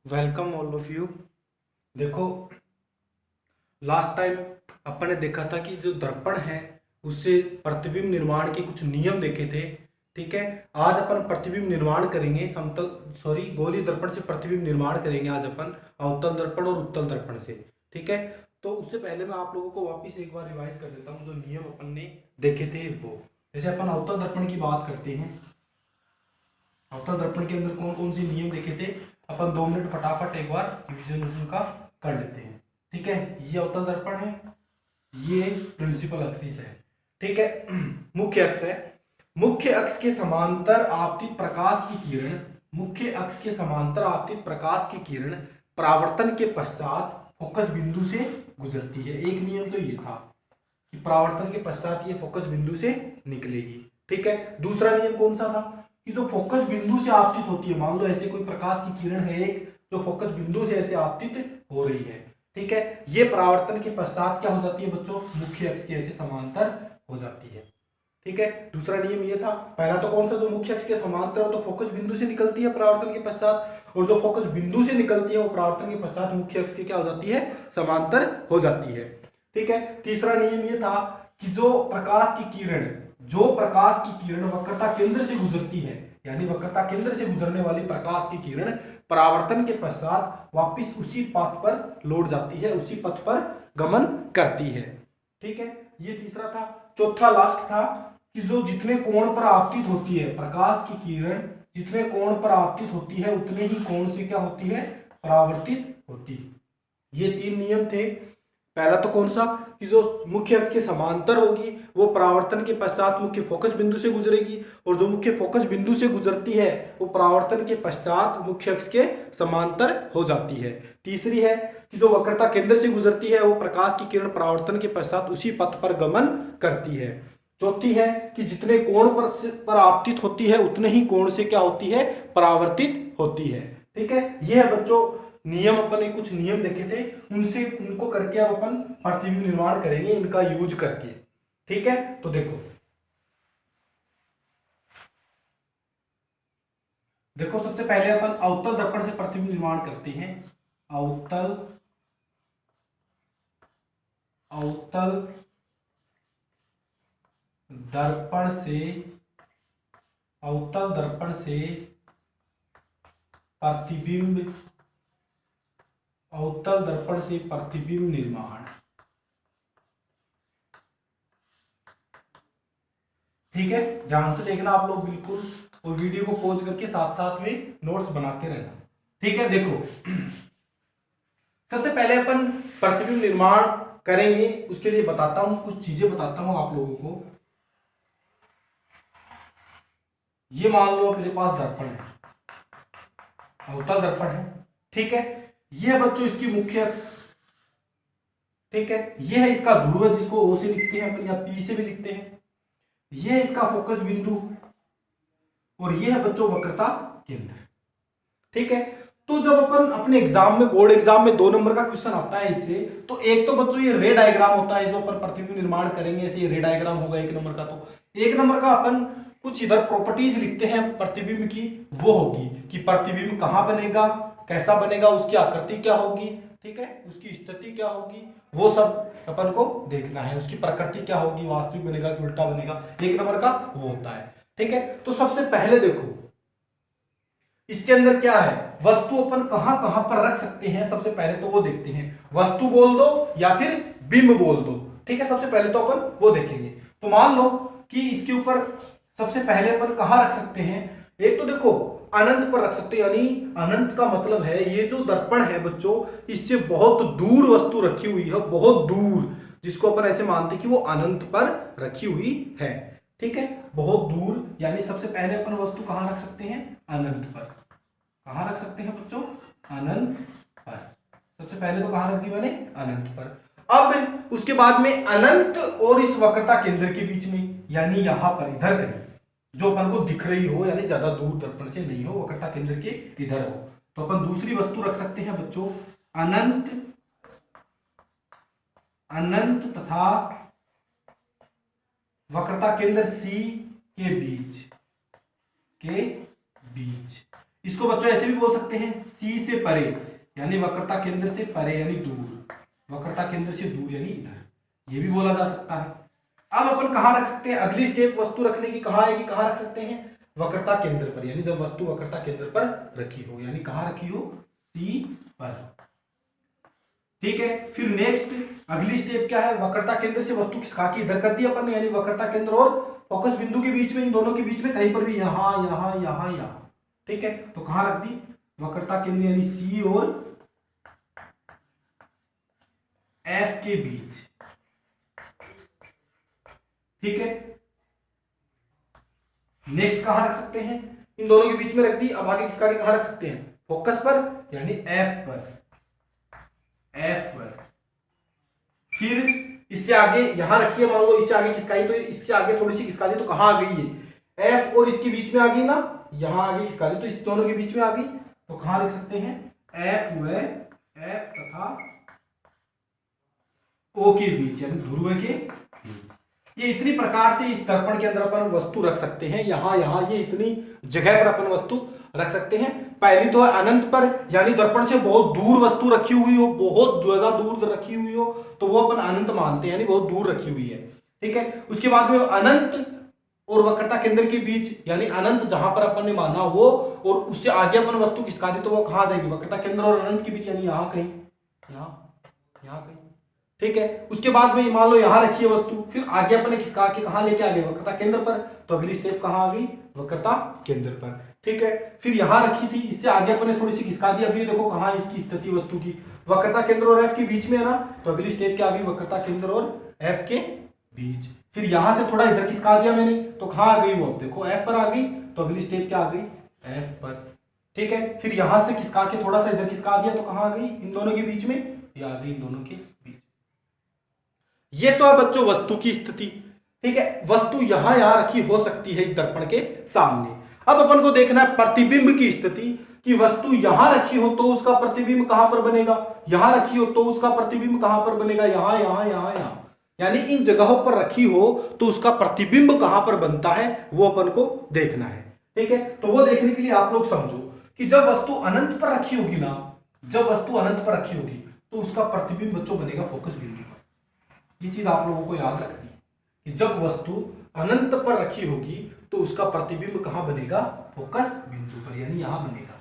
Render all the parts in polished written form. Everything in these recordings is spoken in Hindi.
Welcome all of you. देखो, लास्ट टाइम अपन ने देखा था कि जो दर्पण है उससे प्रतिबिंब निर्माण के कुछ नियम देखे थे। ठीक है, आज अपन प्रतिबिंब निर्माण करेंगे गोलीय दर्पण से प्रतिबिंब निर्माण करेंगे आज अपन अवतल दर्पण और उत्तल दर्पण से। ठीक है, तो उससे पहले मैं आप लोगों को वापिस एक बार रिवाइज कर देता हूँ जो नियम अपन ने देखे थे वो। जैसे अपन अवतल दर्पण की बात करते हैं, अवतल दर्पण के अंदर कौन कौन से नियम देखे थे अपन 2 मिनट फटाफट एक बार रिविजन उनका कर लेते हैं। ठीक है, ये अवतल दर्पण है, ये प्रिंसिपल एक्सिस है। ठीक है, मुख्य अक्ष है। मुख्य अक्ष के समांतर आपतित प्रकाश की किरण, मुख्य अक्ष के समांतर आपतित प्रकाश की किरण परावर्तन के पश्चात फोकस बिंदु से गुजरती है। एक नियम तो ये था कि परावर्तन के पश्चात ये फोकस बिंदु से निकलेगी। ठीक है, दूसरा नियम कौन सा था कि जो फोकस बिंदु से आपतित होती है, मान लो ऐसे कोई प्रकाश की किरण है एक जो फोकस बिंदु से ऐसे आपतित हो रही है। ठीक है, ये परावर्तन के पश्चात क्या हो जाती है बच्चों, मुख्य अक्ष के ऐसे समांतर हो जाती है। ठीक है, दूसरा नियम ये था। पहला तो कौन सा, जो मुख्य अक्ष के समांतर हो तो फोकस बिंदु से निकलती है परावर्तन के पश्चात, और जो फोकस बिंदु से निकलती है वो परावर्तन के पश्चात मुख्य अक्ष के क्या हो जाती है, समांतर हो जाती है। ठीक है, तीसरा नियम ये था कि जो प्रकाश की किरण वक्रता केंद्र से गुजरती है, यानी वक्रता केंद्र से गुजरने वाली प्रकाश की किरण परावर्तन के पश्चात वापिस उसी पथ पर लौट जाती है, उसी पथ पर गमन करती है। ठीक है, ये तीसरा था। चौथा लास्ट था कि जो जितने कोण पर आपतित होती है प्रकाश की किरण, जितने कोण पर आपतित होती है उतने ही कोण से क्या होती है, परावर्तित होती है। ये 3 नियम थे। पहला तो कौन सा कि जो मुख्य अक्ष के समांतर होगी वो परावर्तन के पश्चात मुख्य फोकस बिंदु से गुजरेगी, और जो मुख्य फोकस बिंदु से गुजरती है वो परावर्तन के पश्चात मुख्य अक्ष के समांतर हो जाती है। तीसरी है कि जो वक्रता केंद्र से गुजरती है वो प्रकाश की किरण परावर्तन के पश्चात उसी पथ पर गमन करती है। चौथी है कि जितने कोण पर आपतित होती है उतने ही कोण से क्या होती है, परावर्तित होती है। ठीक है, यह है बच्चों नियम। अपन ने कुछ नियम देखे थे, उनको करके अब अपन प्रतिबिंब निर्माण करेंगे इनका यूज करके। ठीक है, तो देखो सबसे पहले अपन अवतल दर्पण से प्रतिबिंब निर्माण करते हैं। अवतल दर्पण से प्रतिबिंब निर्माण। ठीक है, ध्यान से देखना आप लोग बिल्कुल, और वीडियो को पॉज करके साथ साथ में नोट्स बनाते रहना। ठीक है, देखो सबसे पहले अपन प्रतिबिंब निर्माण करेंगे, उसके लिए बताता हूं, कुछ चीजें बताता हूं आप लोगों को। ये मान लो अपने पास दर्पण है, अवतल दर्पण है। ठीक है, यह बच्चों इसकी मुख्य अक्ष। ठीक है, यह है इसका ध्रुव जिसको ओ से लिखते हैं अपन, या पी से भी लिखते हैं। यह है इसका फोकस बिंदु, और यह है बच्चों वक्रता केंद्र। ठीक है, तो जब अपन अपने एग्जाम में, बोर्ड एग्जाम में 2 नंबर का क्वेश्चन आता है इससे, तो एक तो बच्चों ये रे डायग्राम होता है जो अपन प्रतिबिंब निर्माण करेंगे, ऐसे ये रे डायग्राम होगा 1 नंबर का। तो 1 नंबर का अपन कुछ इधर प्रॉपर्टीज लिखते हैं प्रतिबिंब की, वो होगी कि प्रतिबिंब कहाँ बनेगा, कैसा बनेगा, उसकी आकृति क्या होगी, ठीक है, उसकी स्थिति क्या होगी, वो सब अपन को देखना है। उसकी प्रकृति क्या होगी, वास्तविक बनेगा कि उल्टा बनेगा, 1 नंबर का वो होता है। ठीक है, तो सबसे पहले देखो इसके अंदर क्या है, वस्तु अपन कहां कहां पर रख सकते हैं, सबसे पहले तो वो देखते हैं। वस्तु बोल दो या फिर बिंब बोल दो। ठीक है, सबसे पहले तो अपन वो देखेंगे। तो मान लो कि इसके ऊपर सबसे पहले अपन कहां रख सकते हैं, एक तो देखो अनंत पर रख सकते हैं, यानी अनंत का मतलब है ये जो दर्पण है बच्चों, इससे बहुत दूर वस्तु रखी हुई है, बहुत दूर, जिसको अपन ऐसे मानते हैं कि वो अनंत पर रखी हुई है। ठीक है, बहुत दूर, यानी सबसे पहले अपन वस्तु कहां रख सकते हैं, अनंत पर। कहां रख सकते हैं बच्चों, अनंत पर। सबसे पहले तो कहां रख दी मैंने, अनंत पर। अब उसके बाद में अनंत और इस वक्रता केंद्र के बीच में, यानी यहां पर इधर कहीं जो अपन को दिख रही हो, यानी ज्यादा दूर दर्पण से नहीं हो, वक्रता केंद्र के इधर हो, तो अपन दूसरी वस्तु रख सकते हैं बच्चों, अनंत तथा वक्रता केंद्र सी के बीच इसको बच्चों ऐसे भी बोल सकते हैं सी से परे, यानी वक्रता केंद्र से परे यानी दूर, वक्रता केंद्र से दूर यानी इधर, ये भी बोला जा सकता है। अब अपन कहाँ रख सकते हैं, अगली स्टेप वस्तु रखने की कहाँ आएगी, कहाँ रख सकते हैं, वक्रता केंद्र पर, यानी जब वस्तु वक्रता केंद्र पर रखी हो, यानी कहाँ रखी हो, सी पर। ठीक है, फिर नेक्स्ट अगली स्टेप क्या है, वक्रता केंद्र से वस्तु खिसका के इधर कर दी अपन ने, यानी वक्रता केंद्र और फोकस बिंदु के बीच में, इन दोनों के बीच में कहीं पर भी, यहां यहां यहां यहां। ठीक है, तो कहां रख दी, वक्रता केंद्र यानी सी और एफ के बीच। ठीक है, नेक्स्ट कहां रख सकते हैं, इन दोनों के बीच में रख दी। अब आगे किसका कहां रख सकते हैं, फोकस पर यानी एफ पर, एफ पर। फिर इससे आगे यहां रखिए, मान लो इससे आगे खिसकाई तो इससे आगे थोड़ी सी खिसका दी, तो कहां आ गई है, एफ और इसके बीच में आ गई ना, यहां आगे खिसका दी तो इस दोनों के बीच में आ गई, तो कहां लिख सकते हैं, एफ व एफ तथा ओ के बीच, यानी ध्रुव के बीच। ये इतनी प्रकार से इस दर्पण के अंदर अपन वस्तु रख सकते हैं, यहां यहां ये इतनी जगह पर अपन वस्तु रख सकते हैं। पहली तो है अनंत पर, यानी दर्पण से बहुत दूर वस्तु रखी हुई हो, बहुत ज्यादा दूर रखी हुई हो, तो वो अपन अनंत मानते हैं, यानी बहुत दूर रखी हुई है। ठीक है, उसके बाद में अनंत और वक्रता केंद्र के बीच, यानी अनंत जहां पर अपन ने माना वो, और उससे आगे अपन वस्तु खिसका दी तो वो कहां जाएगी, वक्रता केंद्र और अनंत के बीच, यानी यहां कहीं, यहां कहीं। ठीक है, उसके बाद में मान लो यहां रखी है वस्तु, फिर आगे अपने खिसका के कहां लेके आ गए, वक्रता केंद्र पर, तो अगली स्टेप कहां आ गई, वक्रता केंद्र पर। ठीक है, फिर यहां रखी थी, इससे आगे अपने थोड़ी सी खिसका दी, अभी देखो कहां इसकी स्थिति वस्तु की, वक्रता केंद्र और एफ के बीच में है ना, तो अगली स्टेप क्या आ गई, वक्रता केंद्र और एफ के बीच। फिर यहां से थोड़ा इधर खिसका दिया मैंने, तो कहां आ गई वो, देखो एफ पर आ गई, तो अगली स्टेप क्या आ गई, एफ पर। ठीक है, फिर यहां से खिसका के थोड़ा सा इधर खिसका दिया, तो कहां आ गई, इन दोनों के बीच में, ये आ गई इन दोनों के बीच। ये तो है बच्चों वस्तु की स्थिति। ठीक है, वस्तु यहां यहां रखी हो सकती है इस दर्पण के सामने। अब अपन को देखना है प्रतिबिंब की स्थिति, कि वस्तु यहां रखी हो तो उसका प्रतिबिंब कहां पर बनेगा, यहां रखी हो तो उसका प्रतिबिंब कहां पर बनेगा, यहां यहां यहां यहां, यानी इन जगहों पर रखी हो तो उसका प्रतिबिंब कहां पर बनता है, वो अपन को देखना है। ठीक है, तो वो देखने के लिए आप लोग समझो कि जब वस्तु अनंत पर रखी होगी ना, जब वस्तु अनंत पर रखी होगी तो उसका प्रतिबिंब बच्चों बनेगा फोकस बिंदु पर। ये चीज आप लोगों को याद रखनी है कि जब वस्तु अनंत पर रखी होगी तो उसका प्रतिबिंब कहां बनेगा, फोकस बिंदु पर, यानी यहां बनेगा।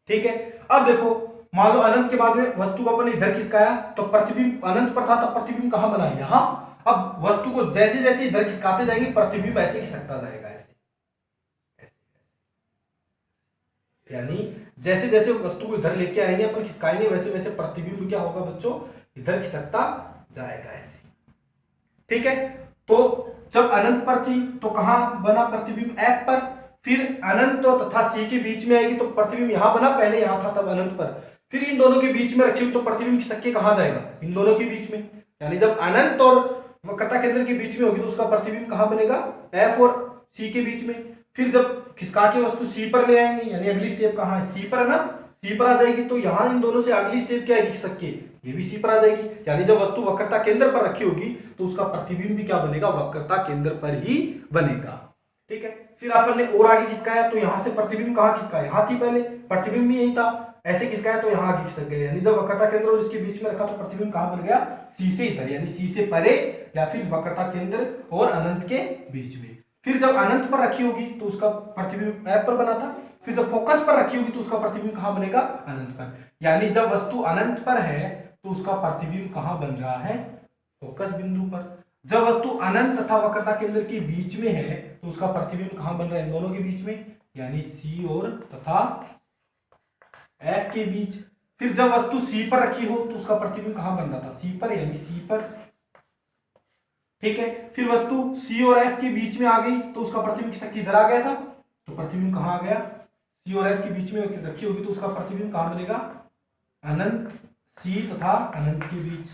ठीक है, अब देखो मान लो अनंत के बाद में वस्तु को अपन इधर खिसकाया, तो प्रतिबिंब अनंत पर था, तब प्रतिबिंब कहां बना, यहां। अब वस्तु को जैसे जैसे इधर खिसकाते जाएंगे प्रतिबिंब ऐसे खिसकता जाएगा, ऐसे यानी जैसे जैसे वस्तु को इधर लेके आएंगे अपन खिसकाएंगे, वैसे वैसे प्रतिबिंब क्या होगा बच्चों, इधर खिसकता जाएगा ऐसे। ठीक है, तो जब अनंत पर थी तो कहां बना प्रतिबिंब, एफ पर। फिर अनंत तथा सी के बीच में आएगी तो प्रतिबिंब यहां बना, पहले यहां था तब अनंत पर। फिर इन दोनों के बीच में रखी हुई तो प्रतिबिंब खिसक के कहां जाएगा, इन दोनों के बीच में, यानी जब अनंत और वक्रता केंद्र के बीच में होगी तो उसका प्रतिबिंब कहां बनेगा, एफ और सी के बीच में। फिर जब खिसका के वस्तु सी पर ले आएंगे, यानी अगली स्टेप कहां है, सी पर है ना, सी पर आ जाएगी, तो यहां इन दोनों से अगली स्टेप क्या है, खिसक के ये भी सी पर आ जाएगी, यानी जब वस्तु वक्रता केंद्र पर रखी होगी तो उसका प्रतिबिंब भी क्या बनेगा, वक्रता केंद्र पर ही बनेगा। ठीक है, फिर अपन ने और आगे खिसकाया तो यहां से प्रतिबिंब कहां खिसका, यहां थी पहले, प्रतिबिंब भी यही था, ऐसे खिसकाया तो यहां आगे खिसक गए, यानी जब वक्रता केंद्र और इसके बीच में रखा तो प्रतिबिंब कहां बन गया, सी से इधर, यानी सी से परे या फिर वक्रता केंद्र और अनंत के बीच में। फिर जब अनंत पर रखी होगी तो उसका प्रतिबिंब एफ पर बना था, फिर जब फोकस पर रखी होगी तो उसका प्रतिबिंब कहां बनेगा, अनंत पर, यानी जब वस्तु अनंत पर है तो उसका प्रतिबिंब कहां बन रहा है, फोकस बिंदु पर। जब वस्तु अनंत तथा वक्रता केंद्र के बीच में है तो उसका प्रतिबिंब कहां बन रहा है, इन दोनों के बीच में, यानी सी और तथा एफ के बीच। फिर जब वस्तु सी पर रखी हो तो उसका प्रतिबिंब कहां बन रहा था, सी पर, यानी सी पर। ठीक है, फिर वस्तु सी और एफ के बीच में आ गई तो उसका प्रतिबिंब किधर आ गया था, तो प्रतिबिंब कहां आ गया, सी और एफ के बीच में रखी होगी तो उसका प्रतिबिंब कहां बनेगा, अनंत सी तथा अनंत के बीच।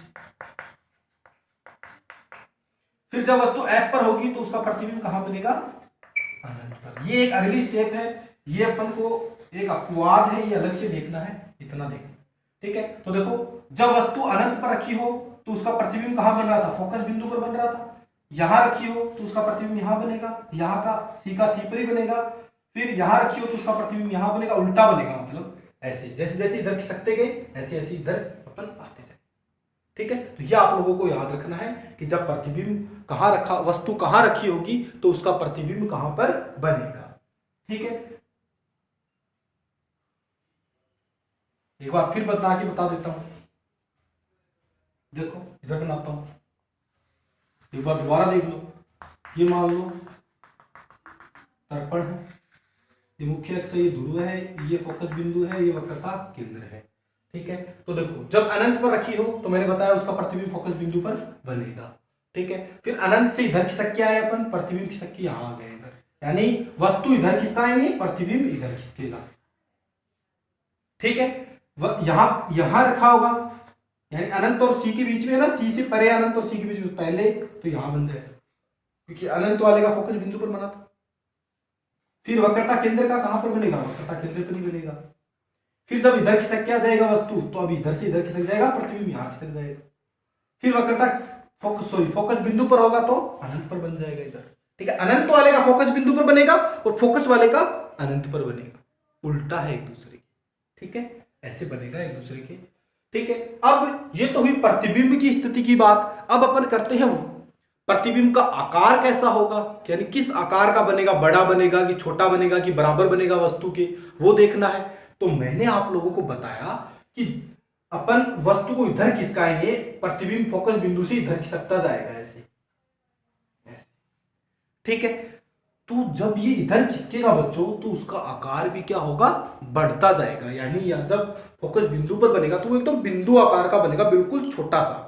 फिर जब वस्तु एफ पर होगी तो उसका प्रतिबिंब कहां बनेगा, अनंत पर। ये एक अगली स्टेप है, ये अपन को एक अपवाद है, ये अलग से देखना है, इतना देखना। ठीक है, तो देखो जब वस्तु अनंत पर रखी हो तो उसका प्रतिबिंब कहां बन रहा था, फोकस बिंदु पर बन रहा था। यहां रखी हो तो उसका प्रतिबिंब यहां बनेगा, यहां का सी पर ही बनेगा। फिर यहाँ रखी हो तो उसका प्रतिबिंब यहाँ बनेगा, उल्टा बनेगा, मतलब ऐसे जैसे जैसे इधर खिसकते गए ऐसे ऐसे इधर अपन आते जाए। ठीक है, तो ये आप लोगों को याद रखना है कि जब प्रतिबिंब कहाँ रखा, वस्तु कहाँ रखी होगी तो उसका प्रतिबिंब कहाँ पर बनेगा। ठीक है, एक बार फिर बता देता हूं, देखो इधर बनाता हूं, एक बार दोबारा देख लो। ये मान लो दर्पण है, ये मुख्य अक्ष है, ये ध्रुव है, ये फोकस बिंदु है, ये वक्रता केंद्र है। ठीक है, तो देखो जब अनंत पर रखी हो तो मैंने बताया उसका प्रतिबिंब फोकस बिंदु पर बनेगा। ठीक है, फिर अनंत से इधर खिसक के आए अपन, प्रतिबिंब खिसक के यहां आ गए इधर, यानी वस्तु इधर खिसकाएंगे, प्रतिबिंब इधर खिसकेगा। ठीक है, यहां यहां रखा होगा, यानी अनंत और सी के बीच में ना, सी से परे अनंत और सी के बीच में पहले तो यहां बन जाएगा क्योंकि अनंत वाले का फोकस बिंदु पर बना था। फिर वक्रता केंद्र का कहां पर बनेगा, वक्रता केंद्र पर ही बनेगा। फिर जब इधर खिसक क्या जाएगा वस्तु, तो अभी इधर से इधर खिसक जाएगा, प्रतिबिंब यहां खिसक जाएगा। फिर वक्रता फोकस बिंदु पर होगा तो अनंत पर बन जाएगा इधर। ठीक है, अनंत वाले का फोकस बिंदु पर बनेगा और फोकस वाले का अनंत पर बनेगा, उल्टा है एक दूसरे के। ठीक है, ऐसे बनेगा एक दूसरे के। ठीक है, अब ये तो हुई प्रतिबिंब की स्थिति की बात। अब अपन करते हैं प्रतिबिंब का आकार कैसा होगा, यानी किस आकार का बनेगा, बड़ा बनेगा कि छोटा बनेगा कि बराबर बनेगा वस्तु के, वो देखना है। तो मैंने आप लोगों को बताया कि अपन वस्तु को इधर खिसकाएंगे, प्रतिबिंब फोकस बिंदु से इधर खिसकता जाएगा ऐसे। ठीक है, तो जब ये इधर खिसकेगा बच्चों तो उसका आकार भी क्या होगा, बढ़ता जाएगा। यानी जब फोकस बिंदु पर बनेगा तो वो एकदम बिंदु आकार का बनेगा, बिल्कुल छोटा सा।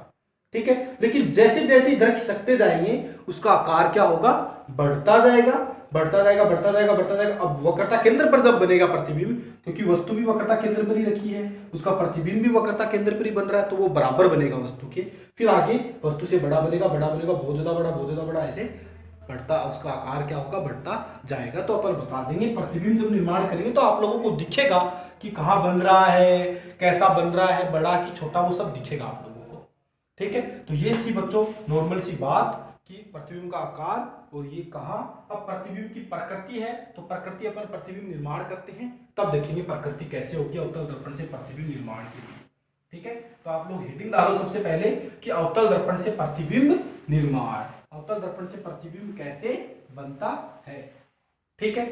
ठीक है, लेकिन जैसे जैसे इधर खिसकते जाएंगे उसका आकार क्या होगा, बढ़ता जाएगा, बढ़ता जाएगा, बढ़ता जाएगा, बढ़ता जाएगा। अब वक्रता केंद्र पर जब बनेगा प्रतिबिंब, क्योंकि वस्तु भी वक्रता केंद्र पर ही रखी है, उसका प्रतिबिंब भी वक्रता केंद्र पर ही बन रहा है, तो वो बराबर बनेगा वस्तु के। फिर आगे वस्तु से बड़ा बनेगा, बड़ा बनेगा, बहुत ज्यादा बड़ा, बहुत ज्यादा बड़ा, ऐसे बढ़ता, उसका आकार क्या होगा, बढ़ता जाएगा। तो अपन बता देंगे प्रतिबिंब जब निर्माण करेंगे तो आप लोगों को दिखेगा कि कहाँ बन रहा है, कैसा बन रहा है, बड़ा कि छोटा, वो सब दिखेगा आप लोगों को। ठीक है, तो ये थी बच्चों नॉर्मल सी बात कि प्रतिबिंब का आकार और ये कहाँ। अब प्रतिबिंब की प्रकृति है, तो प्रकृति अपन प्रतिबिंब निर्माण करते हैं, तब देखेंगे प्रकृति कैसे होगी अवतल दर्पण से प्रतिबिंब निर्माण के लिए। ठीक है, तो आप लोग हेडिंग डालो सबसे पहले कि अवतल दर्पण से प्रतिबिंब निर्माण, अवतल दर्पण से प्रतिबिंब कैसे बनता है। ठीक है,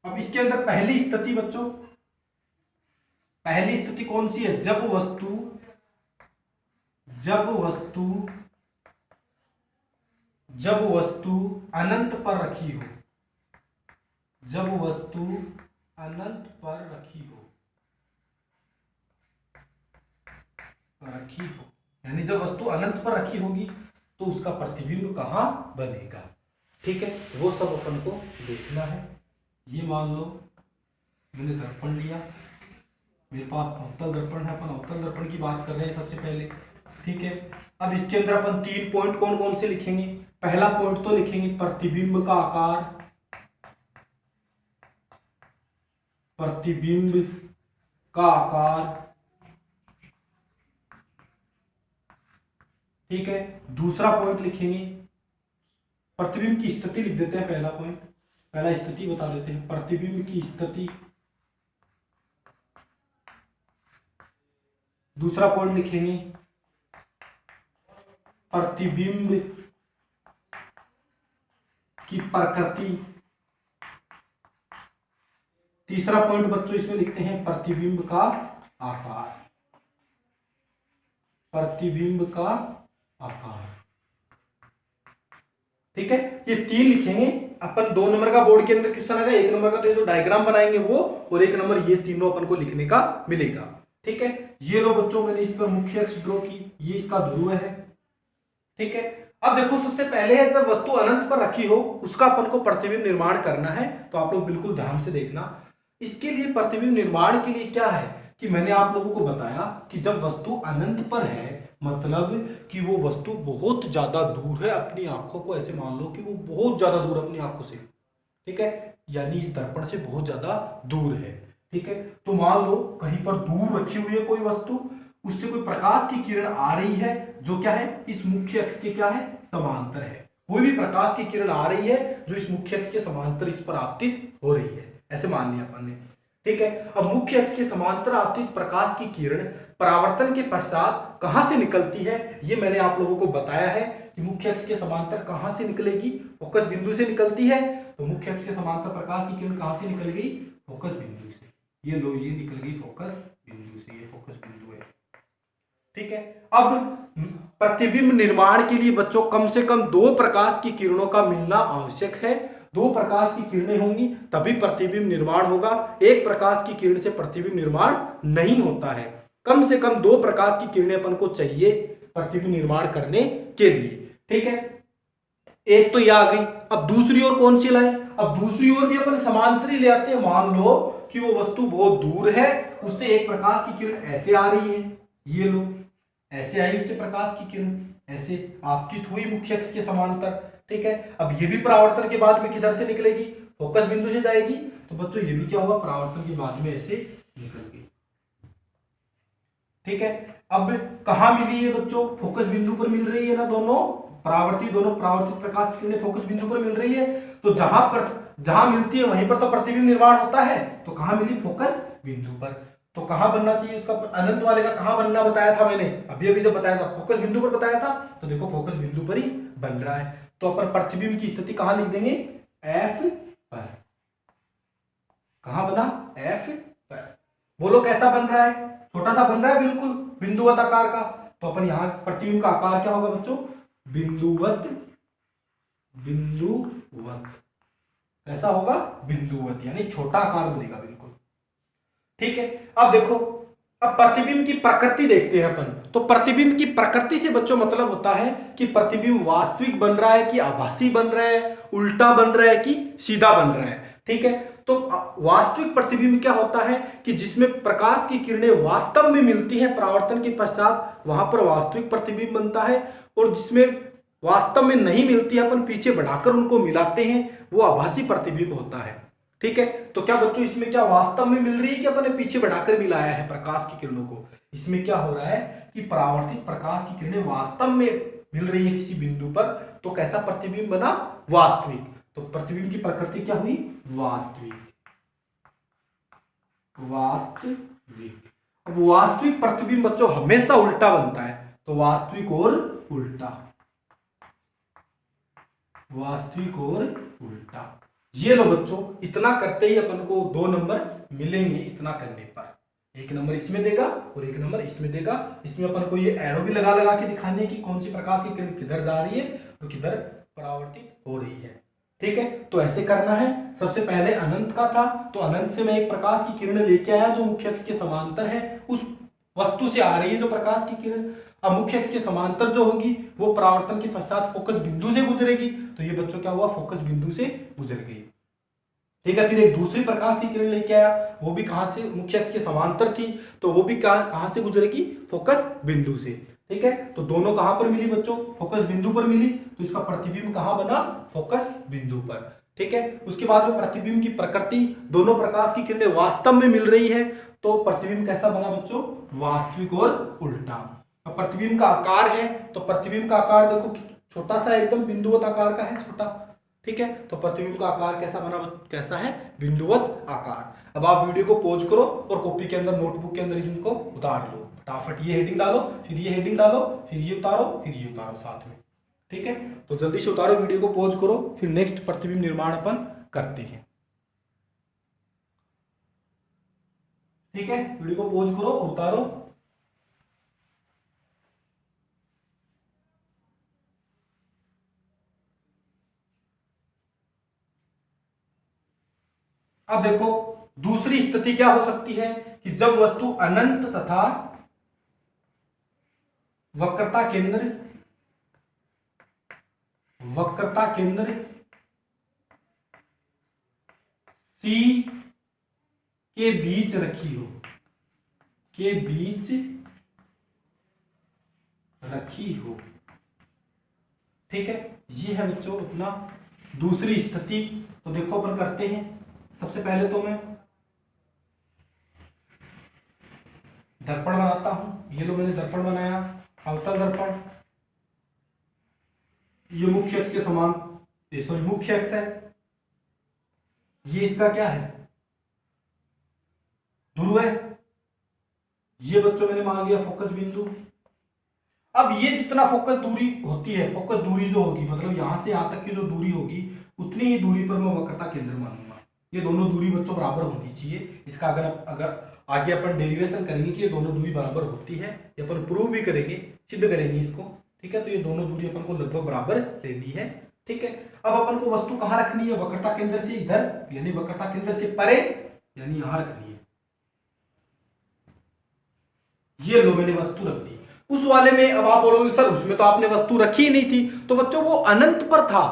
अब इसके अंदर पहली स्थिति बच्चों, पहली स्थिति कौन सी है, जब वस्तु अनंत पर रखी हो, जब वस्तु अनंत पर रखी हो, यानी जब वस्तु अनंत पर रखी होगी तो उसका प्रतिबिंब कहां बनेगा। ठीक है, वो सब अपन को देखना है। ये मान लो मैंने दर्पण लिया, मेरे पास अवतल दर्पण है, अपन अवतल दर्पण की बात कर रहे हैं सबसे पहले। ठीक है, अब इसके अंदर अपन 3 पॉइंट कौन कौन से लिखेंगे। पहला पॉइंट तो लिखेंगे प्रतिबिंब का आकार, प्रतिबिंब का आकार। ठीक है, दूसरा पॉइंट लिखेंगे प्रतिबिंब की स्थिति, लिख देते हैं पहला पॉइंट, पहला स्थिति बता देते हैं, प्रतिबिंब की स्थिति। दूसरा पॉइंट लिखेंगे प्रतिबिंब की प्रकृति। तीसरा पॉइंट बच्चों इसमें लिखते हैं प्रतिबिंब का आकार, प्रतिबिंब का आकार। ठीक है, ये 3 लिखेंगे अपन। 2 नंबर का बोर्ड के अंदर क्वेश्चन आएगा, 1 नंबर का तो जो डायग्राम बनाएंगे वो, और 1 नंबर ये तीनों अपन को लिखने का मिलेगा। ठीक है, ये लो बच्चों मैंने इस पर मुख्य अक्ष ड्रॉ की, ये इसका ध्रुव है। ठीक है, अब देखो सबसे पहले है जब वस्तु अनंत पर रखी हो उसका अपन को प्रतिबिंब निर्माण करना है, तो आप लोग बिल्कुल ध्यान से देखना। इसके लिए प्रतिबिंब निर्माण के लिए क्या है कि मैंने आप लोगों को बताया कि जब वस्तु अनंत पर है, मतलब कि वो वस्तु बहुत ज्यादा दूर है अपनी आंखों को, ऐसे मान लो कि वो बहुत ज्यादा दूर अपनी आंखों से। ठीक है, यानी इस दर्पण से बहुत ज्यादा दूर है। ठीक है, तो मान लो कहीं पर दूर रखी हुई है कोई वस्तु, उससे कोई प्रकाश की किरण आ रही है जो क्या है, इस मुख्य अक्ष के क्या है, समांतर है। कोई भी प्रकाश की किरण आ रही है जो इस मुख्य अक्ष के समांतर इस पर आपतित हो रही है। ऐसे मान लिया अपन ने। ठीक है, अब मुख्य अक्ष के समांतर आपतित प्रकाश की किरण परावर्तन के पश्चात कहां से निकलती है, ये मैंने आप लोगों को बताया है कि मुख्य अक्ष के समांतर कहां से निकलेगी, फोकस बिंदु से निकलती है। तो मुख्य अक्ष के समांतर प्रकाश की किरण कहां से निकल गई, फोकस बिंदु से। ये लो, ये निकल गई फोकस बिंदु से, ये फोकस बिंदु है। ठीक है, अब प्रतिबिंब निर्माण के लिए बच्चों कम से कम दो प्रकाश की किरणों का मिलना आवश्यक है। दो प्रकाश की किरणें होंगी तभी प्रतिबिंब निर्माण होगा। एक प्रकाश की किरण से प्रतिबिंब निर्माण नहीं होता है। कम से कम दो प्रकाश की किरणें अपन को चाहिए प्रतिबिंब निर्माण करने के लिए। ठीक है, एक तो ये आ गई। अब दूसरी ओर कौन सी लाए, अब दूसरी ओर भी अपन समांतरी ले आते हैं। मान लो कि वो वस्तु बहुत दूर है, उससे एक प्रकाश की किरण ऐसे आ रही है, ये लो ऐसे आई उससे प्रकाश की किरण, ऐसे आपतित हुई मुख्य अक्ष के समांतर। ठीक है, अब ये भी परावर्तन के बाद में किधर से निकलेगी, फोकस बिंदु से जाएगी। तो बच्चों ये भी क्या हुआ, परावर्तन के बाद में ऐसे निकल गई। ठीक है, अब कहां मिली है बच्चों, फोकस बिंदु पर मिल रही है ना, दोनों परावर्तित प्रकाश की किरणें फोकस बिंदु पर मिल रही है। तो जहां मिलती है वहीं पर तो प्रतिबिंब निर्माण होता है। तो कहां मिली, फोकस बिंदु पर। तो कहां बनना चाहिए उसका, अनंत वाले का कहां बनना बताया था मैंने, अभी जब बताया था फोकस बिंदु पर बताया था। तो देखो फोकस बिंदु पर ही बन रहा है। तो अपन प्रतिबिंब की स्थिति कहां लिख देंगे, एफ पर। कहां बना, एफ पर। बोलो कैसा बन रहा है, छोटा सा बन रहा है बिल्कुल बिंदुवत आकार का। तो अपन यहां प्रतिबिंब का आकार क्या होगा बच्चों, बिंदुवत कैसा होगा, बिंदुवत, यानी छोटा आकार बनेगा बिल्कुल। ठीक है, अब देखो, अब प्रतिबिंब की प्रकृति देखते हैं अपन। तो प्रतिबिंब की प्रकृति से बच्चों मतलब होता है कि प्रतिबिंब वास्तविक बन रहा है कि आभासी बन रहा है, उल्टा बन रहा है कि सीधा बन रहा है। ठीक है, तो वास्तविक प्रतिबिंब क्या होता है कि जिसमें प्रकाश की किरणें वास्तव में मिलती हैं परावर्तन के पश्चात, वहां पर वास्तविक प्रतिबिंब बनता है। और जिसमें वास्तव में नहीं मिलती है, अपन पीछे बढ़ाकर उनको मिलाते हैं, वो आभासी प्रतिबिंब होता है। ठीक है, तो क्या बच्चों इसमें क्या वास्तव में मिल रही है कि अपन ने पीछे बढ़ाकर मिलाया है प्रकाश की किरणों को। इसमें क्या हो रहा है कि परावर्तित प्रकाश की किरणें वास्तव में मिल रही है किसी बिंदु पर। तो कैसा प्रतिबिंब बना, वास्तविक। तो प्रतिबिंब की प्रकृति क्या हुई, वास्तविक। अब वास्तविक प्रतिबिंब बच्चों हमेशा उल्टा बनता है। तो वास्तविक और उल्टा। ये लो बच्चों, इतना करते ही अपन को 2 नंबर मिलेंगे। इतना करने पर 1 नंबर इसमें देगा और 1 नंबर इसमें देगा। इसमें अपन को ये एरो भी लगा के दिखाने की कौन सी प्रकाश की किरण किधर जा रही है तो किधर परावर्तित हो रही है। ठीक है, तो ऐसे करना है। सबसे पहले अनंत का था, तो अनंत से मैं एक प्रकाश की किरण लेके आया जो मुख्य अक्ष के समांतर है, उस वस्तु से आ रही है जो प्रकाश की किरण। अब मुख्य अक्ष के समांतर जो होगी वो परावर्तन के पश्चात फोकस बिंदु से गुजरेगी। तो ये बच्चों क्या हुआ, फोकस बिंदु से गुजर गई। ठीक है, फिर एक दूसरी प्रकाश की किरण लेके आया, वो भी कहां से, मुख्य अक्ष के समांतर थी। तो वो भी कहां से गुजरेगी, फोकस बिंदु से। ठीक है, तो दोनों कहां पर मिली बच्चों, फोकस बिंदु पर मिली। तो इसका प्रतिबिंब कहां बना, फोकस बिंदु पर। ठीक है, उसके बाद में प्रतिबिंब की प्रकृति, दोनों प्रकाश की किरणें वास्तव में मिल रही है। तो प्रतिबिंब कैसा बना बच्चों, वास्तविक और उल्टा। अब प्रतिबिंब का आकार है, तो प्रतिबिंब का आकार देखो छोटा सा एकदम बिंदुवत आकार का है, छोटा। ठीक है, तो प्रतिबिंब का आकार कैसा बना, कैसा है, बिंदुवत आकार। अब आप वीडियो को पॉज करो और कॉपी के अंदर, नोटबुक के अंदर इनको उतार लो फटाफट। ये हेडिंग डालो, फिर ये हेडिंग डालो, फिर ये उतारो, फिर ये उतारो साथ में। ठीक है, तो जल्दी से उतारो, वीडियो को पॉज करो, फिर नेक्स्ट प्रतिबिंब निर्माण अपन करते हैं। ठीक है, वीडियो को पॉज करो, उतारो। अब देखो दूसरी स्थिति क्या हो सकती है कि जब वस्तु अनंत तथा वक्रता केंद्र C के बीच रखी हो। ठीक है, ये है बच्चों अपना दूसरी स्थिति। तो देखो अपन करते हैं। सबसे पहले तो मैं दर्पण बनाता हूं। ये लो मैंने दर्पण बनाया, अवतल दर्पण। ये मुख्य अक्ष के समान, मुख्य अक्ष है। ये इसका क्या है, ध्रुव है, ये बच्चों मैंने मान लिया फोकस बिंदु। अब ये जितना फोकस दूरी होती है, फोकस दूरी जो होगी मतलब यहां से यहां तक की जो दूरी होगी उतनी ही दूरी पर मैं वक्रता केंद्र मानूंगा। ये दोनों दूरी बच्चों बराबर होनी चाहिए। इसका अगर आगे अपन डेरिवेशन करेंगे कि ये दोनों दूरी बराबर होती है, ये अपन प्रूव भी करेंगे, सिद्ध करेंगे इसको, ठीक है। तो ये दोनों दूरी अपन को लगभग बराबर लेनी है, ठीक है। अब अपन को वस्तु कहाँ रखनी है, वक्रता केंद्र से इधर यानी वक्रता केंद्र से परे यानी यहां रखनी है। ये लो मैंने वस्तु रख दी। उस वाले में अब आप बोलोगे सर उसमें तो आपने वस्तु रखी ही नहीं थी, तो बच्चों वो अनंत पर था,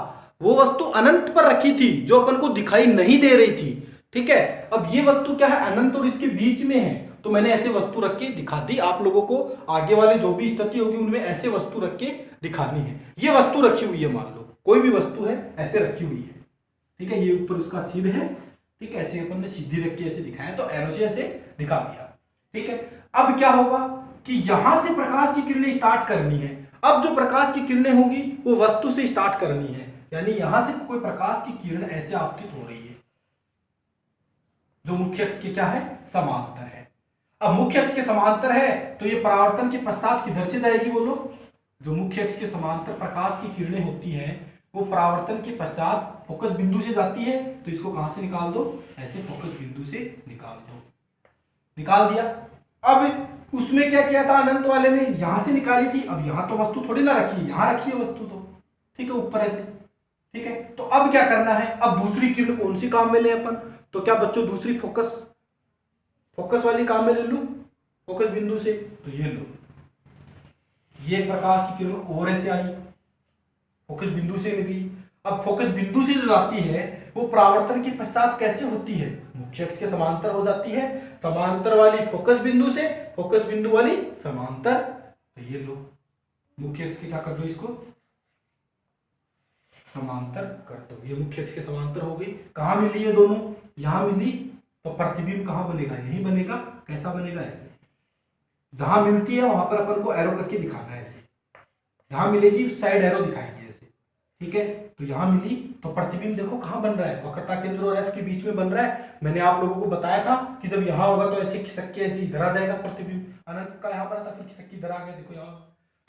वो वस्तु अनंत पर रखी थी जो अपन को दिखाई नहीं दे रही थी, ठीक है। अब ये वस्तु क्या है, अनंत और इसके बीच में है, तो मैंने ऐसे वस्तु रख के दिखा दी। आप लोगों को आगे वाले जो भी स्थिति होगी उनमें ऐसे वस्तु रख के दिखानी है। ये वस्तु रखी हुई है, मान लो कोई भी वस्तु है ऐसे रखी हुई है, ठीक है। ये ऊपर उसका सिर है, ठीक है, ऐसे अपन ने सीधी रख के ऐसे दिखाया, तो एरो से ऐसे दिखा दिया, ठीक है। अब क्या होगा कि यहां से प्रकाश की किरणें स्टार्ट करनी है। अब जो प्रकाश की किरणें होगी वो वस्तु से स्टार्ट करनी है, यानी यहां से कोई प्रकाश की किरण ऐसे आपतित हो रही है जो मुख्य अक्ष के क्या है, समांतर है। अब मुख्य अक्ष के समांतर है तो ये परावर्तन के पश्चात किधर से जाएगी, बोलो। जो मुख्य अक्ष के समांतर प्रकाश की किरणें होती हैं वो परावर्तन के पश्चात फोकस बिंदु से जाती है, तो इसको कहां से निकाल दो, ऐसे फोकस बिंदु से निकाल दो। निकाल दिया। अब उसमें क्या किया था, अनंत वाले में यहां से निकाली थी। अब यहां तो वस्तु थोड़ी ना रखी है, यहां रखी है वस्तु तो, ठीक है, ऊपर ऐसे, ठीक है। तो अब क्या करना है, अब दूसरी किरण कौन सी काम में ले अपन, तो क्या बच्चों दूसरी फोकस वाली काम में ले लूं, फोकस बिंदु से, तो ये लो, ये प्रकाश की किरण और ऐसे आई, फोकस बिंदु से निकली। अब फोकस बिंदु से जो जाती है वो परावर्तन के पश्चात कैसे होती है, मुख्य अक्ष के समांतर हो जाती है। समांतर वाली फोकस बिंदु से, फोकस बिंदु वाली समांतर, तो ये लो मुख्य अक्ष के क्या कर दो, इसको समांतर कर दो। ये मुख्य अक्ष के समांतर हो गई। कहां मिली ये दोनों, यहां मिली, तो प्रतिबिंब कहां बनेगा, यही बनेगा। कैसा बनेगा, ऐसे। जहां मिलती है वहां पर अपन को एरो करके दिखाना है, ऐसे। जहां मिलेगी उस साइड एरो दिखाएंगे ऐसे, ठीक है। तो यहां मिली तो प्रतिबिंब देखो कहां बन रहा है, वक्रता केंद्र और एफ के बीच में बन रहा है। मैंने आप लोगों को बताया था कि जब यहां होगा तो ऐसे खिसक के ऐसे इधर आ जाएगा प्रतिबिंब, अनंत का यहां पर था, फिर खिसक के इधर आ गया, देखो यहां।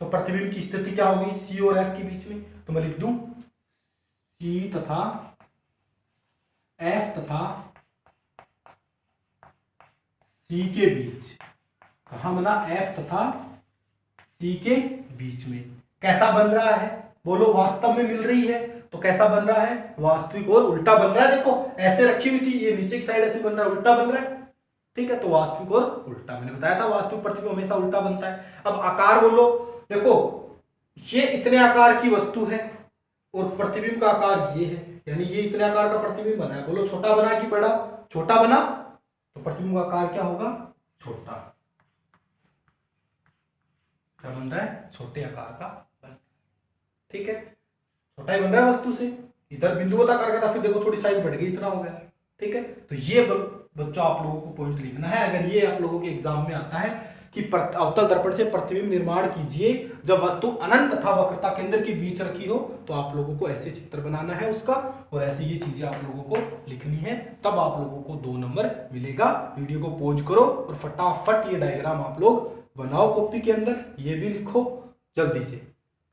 तो प्रतिबिंब की स्थिति क्या होगी, सी और एफ के बीच में, तो मैं लिख दूं सी तथा एफ तथा सी के बीच, कहां बना, एफ तथा सी के बीच में। कैसा बन रहा है, बोलो, वास्तव में मिल रही है तो कैसा बन रहा है, वास्तविक और उल्टा बन रहा है। देखो ऐसे रखी हुई थी, ये नीचे की साइड ऐसे बन रहा है, उल्टा बन रहा है, ठीक है। तो वास्तविक और उल्टा, मैंने बताया था वास्तविक प्रतिबिंब हमेशा उल्टा बनता है। अब आकार बोलो, देखो ये इतने आकार की वस्तु है और प्रतिबिंब का आकार ये है, यानी ये इतने आकार का प्रतिबिंब बना है। बोलो छोटा बना कि बड़ा, छोटा बना, तो प्रतिबिंब का आकार क्या होगा, छोटा। क्या बन रहा है, छोटे आकार का, ठीक है, छोटा ही बन रहा है वस्तु से। इधर बिंदु तक कर गया, फिर देखो थोड़ी साइज बढ़ गई, इतना हो गया, ठीक है। तो ये बच्चों आप लोगों को पॉइंट लिखना है। अगर ये आप लोगों के एग्जाम में आता है कि अवतल दर्पण से प्रतिबिंब निर्माण कीजिए जब वस्तु अनंत तथा वक्रता केंद्र के बीच रखी हो, तो आप लोगों को ऐसे चित्र बनाना है उसका, और ऐसे ये चीजें आप लोगों को लिखनी है, तब आप लोगों को 2 नंबर मिलेगा। वीडियो को पॉज करो और फटाफट ये डायग्राम आप लोग बनाओ कॉपी के अंदर, ये भी लिखो जल्दी से,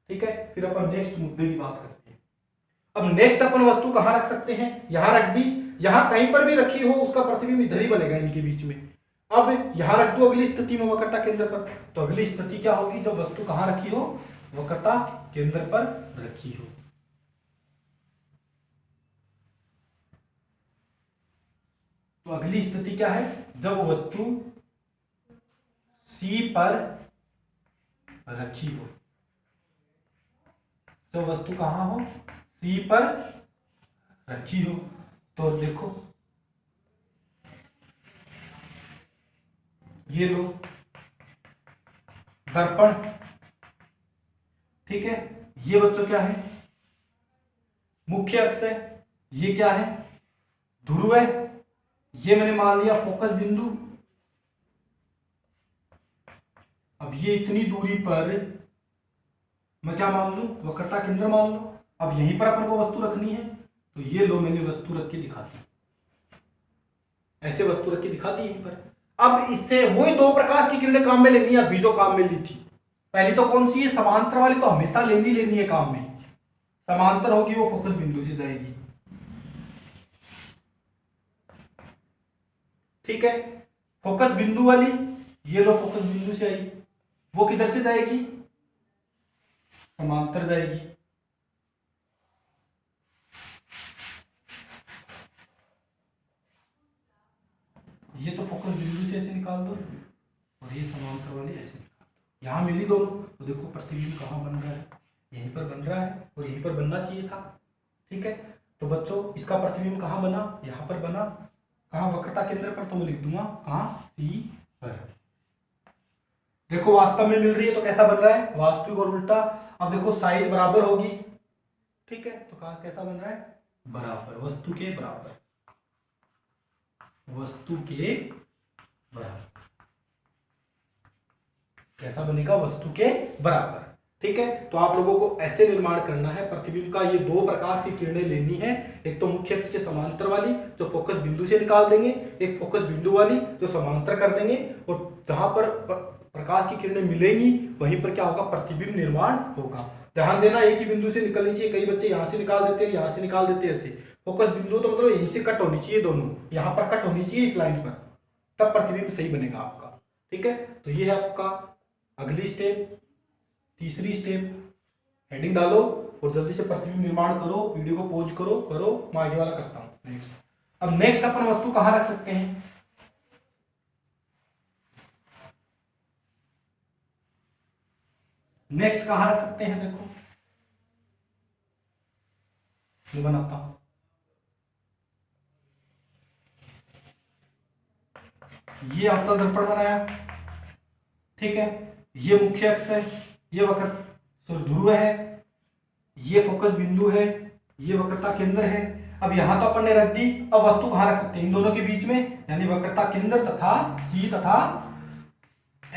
ठीक है। फिर अपन नेक्स्ट मुद्दे की बात करते हैं। अब नेक्स्ट अपन वस्तु कहां रख सकते हैं, यहां रख दी, यहां कहीं पर भी रखी हो उसका प्रतिबिंब इधर ही बनेगा इनके बीच में। अब यहां रख दो अगली स्थिति में वक्रता केंद्र पर, तो अगली स्थिति क्या होगी, जब वस्तु कहां रखी हो, वक्रता केंद्र पर रखी हो। तो अगली स्थिति क्या है, जब वस्तु C पर रखी हो, जब वस्तु कहां हो, C पर रखी हो। तो देखो ये लो दर्पण, ठीक है। ये बच्चों क्या है, मुख्य अक्ष है, ये क्या है, ध्रुव है, ये मैंने मान लिया फोकस बिंदु। अब ये इतनी दूरी पर मैं क्या मान लूं, वक्रता केंद्र मान लो। अब यहीं पर अपन को वस्तु रखनी है, तो ये लो मैंने वस्तु रख के दिखा दी, ऐसे वस्तु रख के दिखा दी यहीं पर। अब इससे वही दो प्रकाश की किरणें काम में लेनी है, अभी जो काम में ली थी। पहली तो कौन सी है, समांतर वाली, तो हमेशा लेनी है काम में। समांतर होगी वो फोकस बिंदु से जाएगी, ठीक है। फोकस बिंदु वाली, ये लो फोकस बिंदु से आई, वो किधर से जाएगी, समांतर जाएगी। ये तो फोकस बिंदु से ऐसे निकाल दो और ये समांतर वाली ऐसे निकाल दो, यहां मिली दोनों, तो देखो प्रतिबिंब कहां बन रहा है, यहीं पर बन रहा है और यहीं पर बनना चाहिए था, ठीक है। तो बच्चों इसका प्रतिबिंब कहां बना, यहां पर बना, कहां, वक्रता केंद्र पर, तो मैं लिख दूंगा कहां, सी पर। देखो वास्तव में मिल रही है तो कैसा बन रहा है, वास्तविक और उल्टा। अब देखो साइज बराबर होगी, ठीक है, तो कहा कैसा बन रहा है, बराबर, वस्तु के बराबर, वस्तु के बराबर। कैसा बनेगा, वस्तु के बराबर, ठीक है। तो आप लोगों को ऐसे निर्माण करना है प्रतिबिंब का। ये दो प्रकाश की किरणें लेनी है, एक तो मुख्य अक्ष के समांतर वाली जो फोकस बिंदु से निकाल देंगे, एक फोकस बिंदु वाली जो समांतर कर देंगे, और जहां पर प्रकाश की किरणें मिलेंगी वहीं पर क्या होगा, प्रतिबिंब निर्माण होगा। ध्यान देना, एक ही बिंदु से निकलनी चाहिए, कई बच्चे यहां से निकाल देते हैं, यहां से निकाल देते हैं, ऐसे फोकस बिंदु तो मतलब यहीं से कट होनी चाहिए, दोनों यहां पर कट होनी चाहिए इस लाइन पर, तब प्रतिबिंब सही बनेगा आपका, ठीक है। तो ये है आपका अगली स्टेप, तीसरी स्टेप। हेडिंग डालो और जल्दी से प्रतिबिंब निर्माण करो, वीडियो को पॉज करो, मैं आगे वाला करता हूं नेक्स्ट। अब नेक्स्ट अपन वस्तु कहां रख सकते हैं, नेक्स्ट कहां रख सकते हैं, देखो मैं बनाता हूं, ये अवतल दर्पण बनाया, ठीक है, ये मुख्य अक्ष है, ये वक्र ध्रुव है, ये फोकस बिंदु है, ये वक्रता केंद्र है। अब यहां तो अपन ने रख दी, अब वस्तु कहां रख सकते हैं, इन दोनों के बीच में, यानी वक्रता केंद्र तथा सी तथा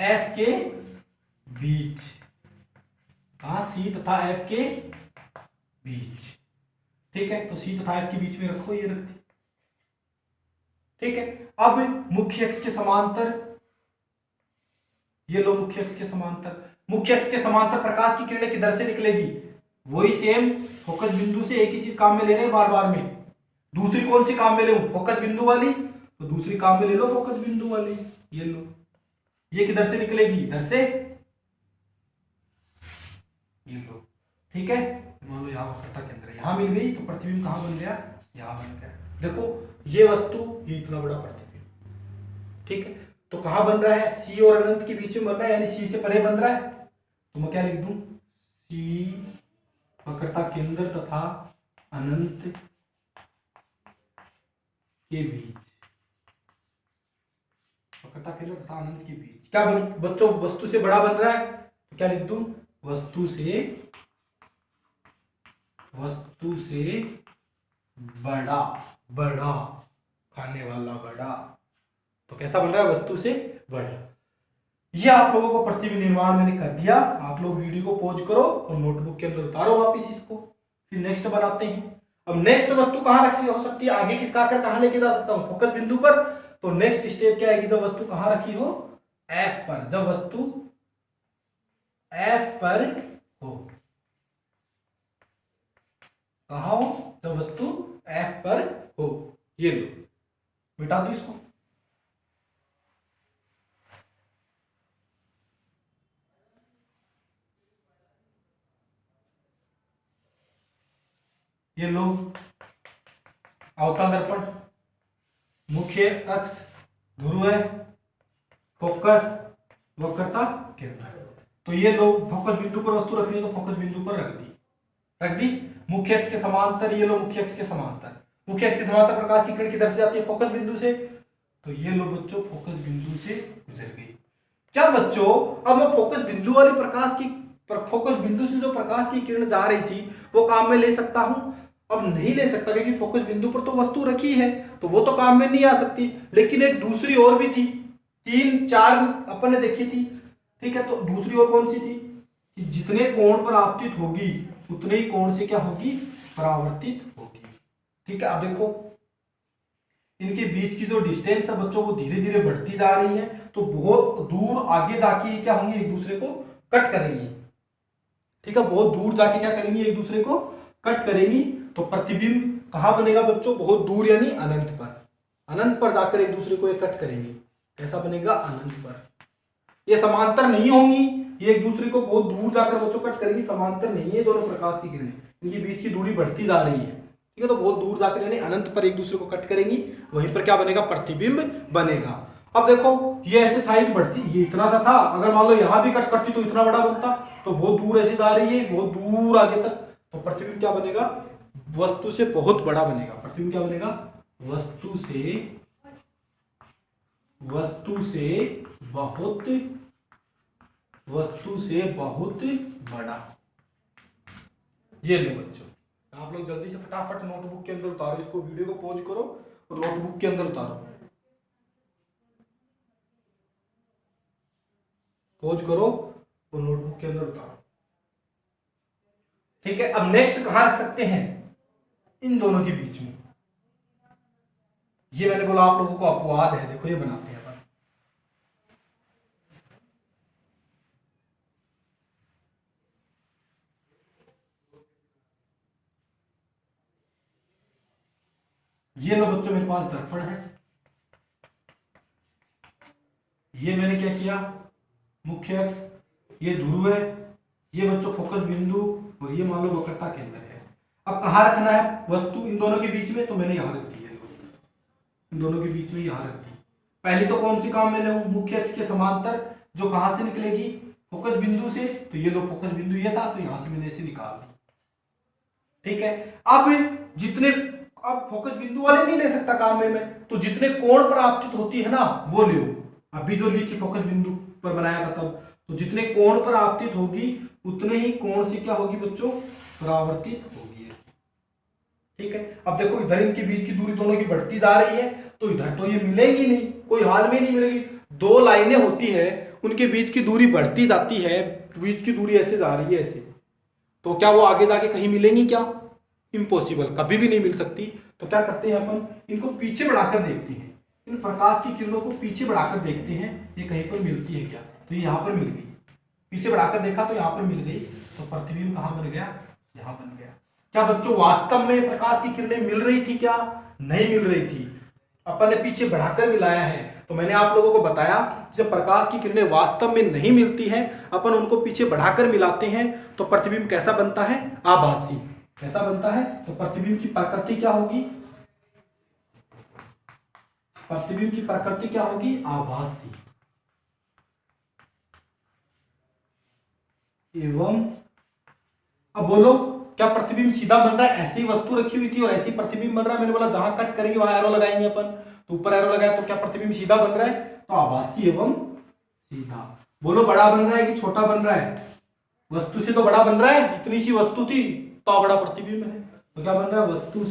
एफ के बीच, कहा, सी तथा एफ के बीच, ठीक है। तो सी तथा एफ के बीच में रखो, ये रख दी, ठीक है। अब मुख्य अक्ष के समांतर, ये लो मुख्य अक्ष के समांतर, मुख्य अक्ष के समांतर प्रकाश की किरणें किधर से निकलेगी, वही सेम फोकस बिंदु से, एक ही चीज काम में ले रहे हैं बार बार में। दूसरी कौन सी काम में ले, फोकस बिंदु वाली, तो दूसरी काम में ले लो फोकस बिंदु वाली, ये लो, ये किधर से निकलेगी, इधर से, ये लो, ठीक है। मान लो यहाँ वक्रता केंद्र यहां मिल गई, तो प्रतिबिंब कहां बन गया, यहां बन गया। देखो ये वस्तु, ये इतना बड़ा प्रतिबिंब, ठीक है। तो कहां बन रहा है, सी और अनंत के बीच में बन रहा है, यानी सी से परे बन रहा है, तो मैं क्या लिख दूं, सी वक्रता केंद्र तथा अनंत के बीच, वक्रता केंद्र तथा अनंत के बीच क्या बच्चों, वस्तु से बड़ा बन रहा है, तो क्या लिख दूं, वस्तु से बड़ा, बड़ा खाने वाला बड़ा, तो कैसा बन रहा है, वस्तु से बड़ा। ये आप लोगों को प्रतिबिंब निर्माण मैंने कर दिया, आप लोग वीडियो को पॉज करो और नोटबुक के अंदर उतारो वापिस इसको, फिर नेक्स्ट बनाते हैं। अब नेक्स्ट वस्तु कहां रखी हो सकती है, आगे किसका आकर कहां लेके जा सकता हूं, फोकस बिंदु पर। तो नेक्स्ट स्टेप क्या आएगी, जब वस्तु कहां रखी हो, एफ पर, जब वस्तु एफ पर हो, कहा हो, जब वस्तु एफ पर हो, ये लो, मिटा दो इसको, ये लो, अवतल दर्पण, मुख्य अक्ष ध्रुव है, फोकस वक्रता केंद्र, तो ये लो, फोकस बिंदु पर वस्तु रखनी है तो फोकस बिंदु पर रख दी। मुख्य अक्ष के समांतर, ये लो मुख्य अक्ष के समांतर, मुख्य अक्ष के समांतर प्रकाश की किरण किधर से जाती है, फोकस बिंदु से, तो ये लो बच्चों फोकस बिंदु से गुजर गई। क्या बच्चों, अब मैं फोकस बिंदु वाली फोकस बिंदु से जो प्रकाश की किरण जा रही थी वो काम में ले सकता हूं, अब नहीं ले सकता, क्योंकि फोकस बिंदु पर तो वस्तु रखी है, तो वो तो काम में नहीं आ सकती। लेकिन एक दूसरी और भी थी, 3-4 अपन ने देखी थी, ठीक है। तो दूसरी और कौन सी थी, कि जितने कोण पर आपतित होगी उतने ही कोण से क्या होगी, परावर्तित होगी, ठीक है। अब देखो इनके बीच की जो डिस्टेंस है बच्चों वो धीरे धीरे बढ़ती जा रही है, तो बहुत दूर आगे जाके क्या होंगे, एक दूसरे को कट करेंगी। ठीक है, बहुत दूर जाके क्या करेंगी, एक दूसरे को कट करेंगी। तो प्रतिबिंब कहां बनेगा बच्चों, बहुत दूर यानी अनंत पर, अनंत पर जाकर एक दूसरे को ये कट करेंगे। कैसा बनेगा, अनंत पर। ये समांतर नहीं होंगी, ये एक दूसरे को बहुत दूर जाकर बच्चों कट करेंगी, समांतर नहीं है दोनों प्रकाश की किरणें, इनके बीच की दूरी बढ़ती जा रही है। ठीक है, तो बहुत दूर जाकर यानी अनंत पर एक दूसरे को कट करेंगी, वहीं पर क्या बनेगा, प्रतिबिंब बनेगा। अब देखो ये ऐसे साइज बढ़ती, ये इतना सा था, अगर मान लो यहाँ भी कट करती तो इतना बड़ा बनता, तो बहुत दूर ऐसे जा रही है, बहुत दूर आगे तक, तो प्रतिबिंब क्या बनेगा, वस्तु से बहुत बड़ा बनेगा। प्रतिबिंब क्या बनेगा, वस्तु से बहुत बड़ा। ये लो बच्चों, आप लोग जल्दी से फटाफट नोटबुक के अंदर उतारो, इसको वीडियो को पॉज करो और नोटबुक के अंदर उतारो, पॉज करो और नोटबुक के अंदर उतारो। ठीक है, अब नेक्स्ट कहां रख सकते हैं, इन दोनों के बीच में। ये मैंने बोला आप लोगों को अपवाद है, देखो ये बनाते हैं अपन। ये लो बच्चों मेरे पास दर्पण है, ये मैंने क्या किया, मुख्य अक्ष, ये ध्रुव है, ये बच्चों फोकस बिंदु, और ये मान लो वक्रता केंद्र है। अब कहां रखना है वस्तु, इन दोनों के बीच में, तो मैंने यहां रख दी है, इन दोनों के बीच में यहां रख दी। पहली तो कौन सी काम मैंने, मुख्य अक्ष के समांतर, जो कहां से निकलेगी, फोकस बिंदु से, तो ये लो फोकस बिंदु ये था, तो यहां से मैंने इसे निकाल दी। ठीक है, अब जितने, अब फोकस बिंदु वाले नहीं ले सकता काम में मैं, तो जितने कोण पर आपतित होती है ना वो ले, अभी जो ली थी फोकस बिंदु पर बनाया था तब, तो जितने कोण पर आपतित होगी उतने ही कोण से क्या होगी बच्चों, परावर्तित होगी। ठीक है, अब देखो इधर इनके बीच की दूरी दोनों की बढ़ती जा रही है, तो इधर तो ये मिलेगी नहीं, कोई हाल में नहीं मिलेगी। दो लाइनें होती है, उनके बीच की दूरी बढ़ती जाती है, बीच की दूरी ऐसे जा रही है ऐसे, तो क्या वो आगे जाके कहीं मिलेंगी क्या, इम्पॉसिबल, कभी भी नहीं मिल सकती। तो क्या करते हैं अपन, इनको पीछे बढ़ाकर देखते हैं, इन प्रकाश की किरणों को पीछे बढ़ाकर देखते हैं, ये कहीं पर मिलती है क्या, तो ये यहाँ पर मिल गई, पीछे बढ़ाकर देखा तो यहाँ पर मिल गई, तो प्रतिबिंब कहाँ बन गया, यहाँ बन गया। क्या बच्चों वास्तव में प्रकाश की किरणें मिल रही थी क्या, नहीं मिल रही थी, अपन ने पीछे बढ़ाकर मिलाया है। तो मैंने आप लोगों को बताया जब प्रकाश की किरणें वास्तव में नहीं मिलती हैं, अपन उनको पीछे बढ़ाकर मिलाते हैं, तो प्रतिबिंब कैसा बनता है, आभासी। कैसा बनता है, तो प्रतिबिंब की प्रकृति क्या होगी, प्रतिबिंब की प्रकृति क्या होगी, आभासी। एवं अब बोलो क्या प्रतिबिंब सीधा बन रहा है, ऐसी वस्तु रखी हुई थी और ऐसी प्रतिबिंब बन रहा है, मैंने बोला जहां कट करेंगे वहां एरो लगाएंगे अपन, तो ऊपर एरो लगाया तो क्या प्रतिबिंब सीधा बन रहा है, तो आभासी एवं सीधा। बोलो बड़ा बन रहा है कि छोटा बन रहा है, वस्तु से तो बड़ा बन रहा है, इतनी सी वस्तु थी तो बड़ा प्रतिबिंब है, तो क्या बन रहा है, वस्तु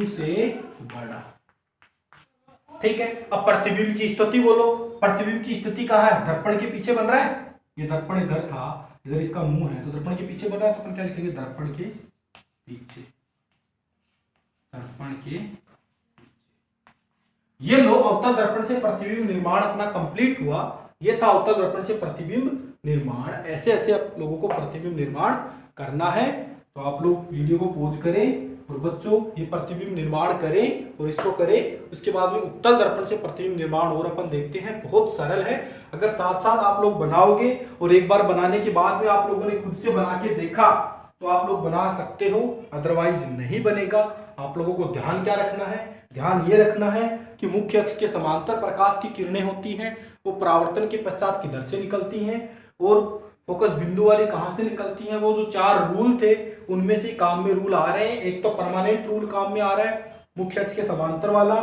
से बड़ा। ठीक है, अब प्रतिबिंब की स्थिति बोलो, प्रतिबिंब की स्थिति कहाँ है, दर्पण के पीछे बन रहा है, ये दर्पण इधर था, इधर इसका मुंह है, तो दर्पण के पीछे बन रहा है, तो अपन क्या लिखेंगे, दर्पण के पीछे, दर्पण के। ये लो अवतल दर्पण से प्रतिबिंब निर्माण अपना कंप्लीट हुआ, ये था अवतल दर्पण से प्रतिबिंब निर्माण। ऐसे ऐसे आप लोगों को प्रतिबिंब निर्माण करना है, तो आप लोग वीडियो को पॉज करें और बच्चों ये प्रतिबिंब निर्माण करें और इसको करें, उसके बाद में उत्तल दर्पण से प्रतिबिंब निर्माण और अपन देखते हैं, बहुत सरल है। अगर साथ साथ आप लोग बनाओगे और एक बार बनाने के बाद में आप लोगों ने खुद से बना के देखा तो आप लोग बना सकते हो, अदरवाइज नहीं बनेगा। आप लोगों को ध्यान क्या रखना है, ध्यान ये रखना है कि मुख्य अक्ष के समांतर प्रकाश की किरणें होती हैं, वो परावर्तन के पश्चात किधर से निकलती हैं और फोकस बिंदु वाली कहां से निकलती हैं। वो जो 4 रूल थे उनमें से काम में रूल आ रहे हैं, एक तो परमानेंट रूल काम में आ रहा है मुख्य अक्ष के समांतर वाला,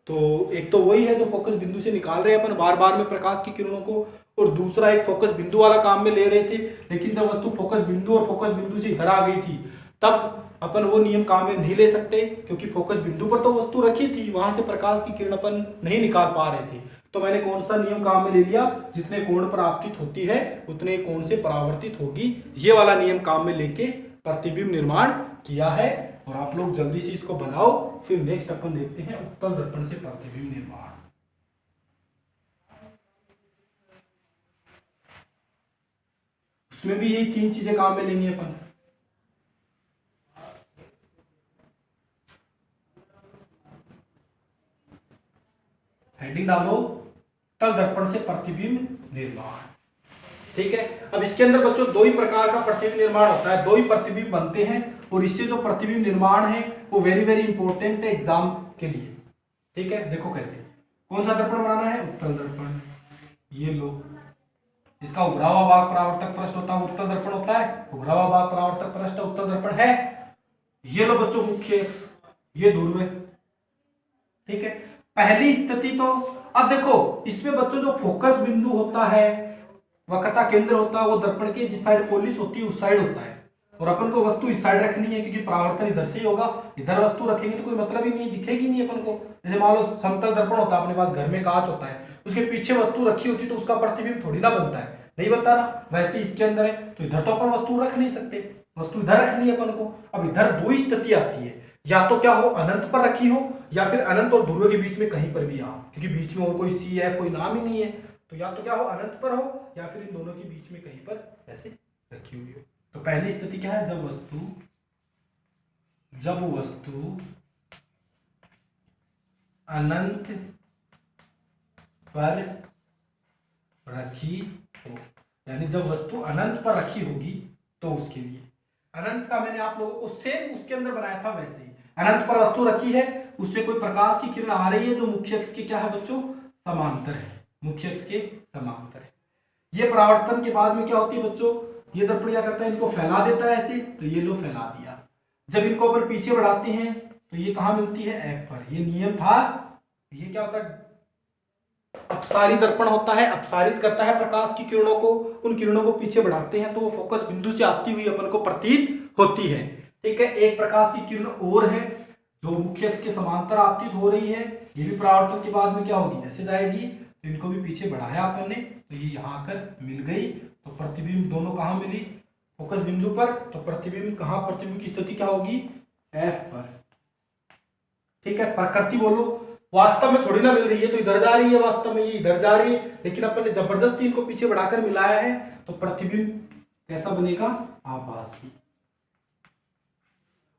तो एक तो वही है जो फोकस बिंदु से निकाल रहे हैं अपन बार बार में प्रकाश की किरणों को, और दूसरा एक फोकस बिंदु वाला काम में ले रहे थे, लेकिन जब वस्तु फोकस बिंदु और फोकस बिंदु से इधर आ गई थी तब अपन वो नियम काम में नहीं ले सकते, क्योंकि फोकस बिंदु पर तो वस्तु रखी थी, वहां से प्रकाश की किरण अपन नहीं निकाल पा रहे थे। तो मैंने कौन सा नियम काम में ले लिया, जितने कोण पर आपतित होती है उतने कोण से परावर्तित होगी, ये वाला नियम काम में लेके प्रतिबिंब निर्माण किया है। और आप लोग जल्दी से इसको बनाओ। फिर नेक्स्ट अपन देखते हैं उत्तल दर्पण से प्रतिबिंब निर्माण। उसमें भी यही 3 चीजें काम में लेंगे अपन। हेडिंग डालो उत्तल दर्पण से प्रतिबिंब निर्माण। ठीक है, अब इसके अंदर बच्चों 2 ही प्रकार का प्रतिबिंब निर्माण होता है, 2 ही प्रतिबिंब बनते हैं और इससे जो प्रतिबिंब निर्माण है वो वेरी वेरी इंपॉर्टेंट है एग्जाम के लिए। ठीक है, देखो कैसे, कौन सा दर्पण बनाना है, उत्तल दर्पण। ये लो, इसका उभरा हुआ भाग परावर्तक पृष्ठ होता है, उत्तल दर्पण होता है, उभरा हुआ भाग परावर्तक पृष्ठ उत्तल दर्पण है। ये लो बच्चों मुख्य अक्ष, ये ध्रुव। ठीक है, पहली स्थिति तो अब देखो इसमें बच्चों जो फोकस बिंदु होता है, वक्रता केंद्र होता है, वो दर्पण के जिस साइड पोलिस होती है उस साइड होता है और अपन को वस्तु इस साइड रखनी है क्योंकि परावर्तन इधर से ही होगा। इधर वस्तु रखेंगे तो कोई मतलब ही नहीं, दिखेगी नहीं अपन को। जैसे मान लो समतल दर्पण होता है अपने पास, घर में कांच होता है, उसके पीछे वस्तु रखी होती तो उसका प्रतिबिंब थोड़ी ना बनता है, नहीं बनता ना। वैसे इसके अंदर है तो इधर तो अपन वस्तु रख नहीं सकते, वस्तु इधर रखनी है अपन को। अब इधर 2 स्थिति आती है, या तो क्या हो अनंत पर रखी हो या फिर अनंत और ध्रुव के बीच में कहीं पर भी आ, क्योंकि बीच में और कोई सी एफ कोई नाम ही नहीं है। तो या तो क्या हो अनंत पर हो या फिर इन दोनों के बीच में कहीं पर ऐसे रखी हुई हो। तो पहली स्थिति क्या है, जब वस्तु अनंत पर रखी हो, यानी जब वस्तु अनंत पर रखी होगी तो उसके लिए। अनंत का मैंने आप लोगों को सेम उसके अंदर बनाया था वैसे ही। अनंत पर वस्तु रखी है, उससे कोई प्रकाश की किरण आ रही है जो मुख्य अक्ष के क्या है बच्चों, समांतर है, मुख्य अक्ष के समांतर है। ये परावर्तन के बाद में क्या होती है बच्चों, ये दर्पण क्या करता है, इनको फैला देता है ऐसे, तो ये लो फैला दिया। जब इनको अपन पीछे बढ़ाते हैं तो ये कहां मिलती है, एफ पर। ये नियम था, ये क्या होता है, अपसारी दर्पण होता है, अपसारित करता है प्रकाश की किरणों को, उन किरणों को पीछे बढ़ाते हैं तो वो फोकस बिंदु से आती हुई अपन को प्रतीत होती है। ठीक है, एक प्रकाश की किरण और है जो मुख्य अक्ष के समांतर आपतित हो रही है, ये भी परावर्तन के बाद में क्या होगी, ऐसे जाएगी। तो इनको भी पीछे बढ़ाया अपन ने तो ये यहाँ आकर मिल गई, तो प्रतिबिंब दोनों कहाँ मिली, फोकस बिंदु पर। तो प्रतिबिंब कहाँ, प्रतिबिंब की स्थिति क्या होगी, एफ पर। ठीक है, प्रकृति बोलो, वास्तव में थोड़ी ना मिल रही है, तो इधर जा रही है, वास्तव में ये इधर जा रही है, लेकिन अपन ने जबरदस्ती इनको पीछे बढ़ाकर मिलाया है, तो प्रतिबिंब कैसा बनेगा, आभासी।